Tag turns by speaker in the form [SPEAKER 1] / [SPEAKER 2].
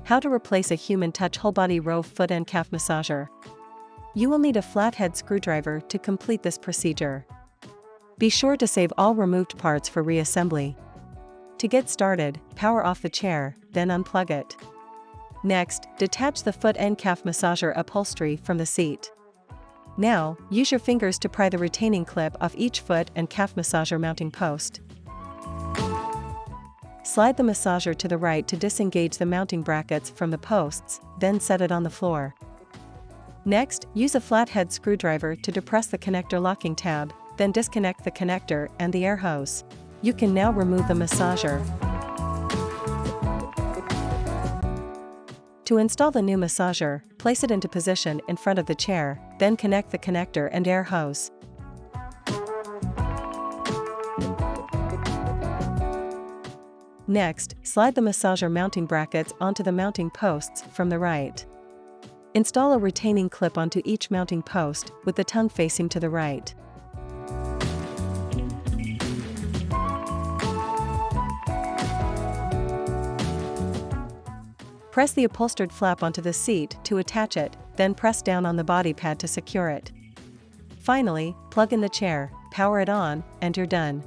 [SPEAKER 1] How to replace a Human Touch WholeBody ROVE foot and calf massager. You will need a flathead screwdriver to complete this procedure. Be sure to save all removed parts for reassembly. To get started, power off the chair, then unplug it. Next, detach the foot and calf massager upholstery from the seat. Now, use your fingers to pry the retaining clip off each foot and calf massager mounting post. Slide the massager to the right to disengage the mounting brackets from the posts, then set it on the floor. Next, use a flathead screwdriver to depress the connector locking tab, then disconnect the connector and the air hose. You can now remove the massager. To install the new massager, place it into position in front of the chair, then connect the connector and air hose. Next, slide the massager mounting brackets onto the mounting posts from the right. Install a retaining clip onto each mounting post, with the tongue facing to the right. Press the upholstered flap onto the seat to attach it, then press down on the body pad to secure it. Finally, plug in the chair, power it on, and you're done.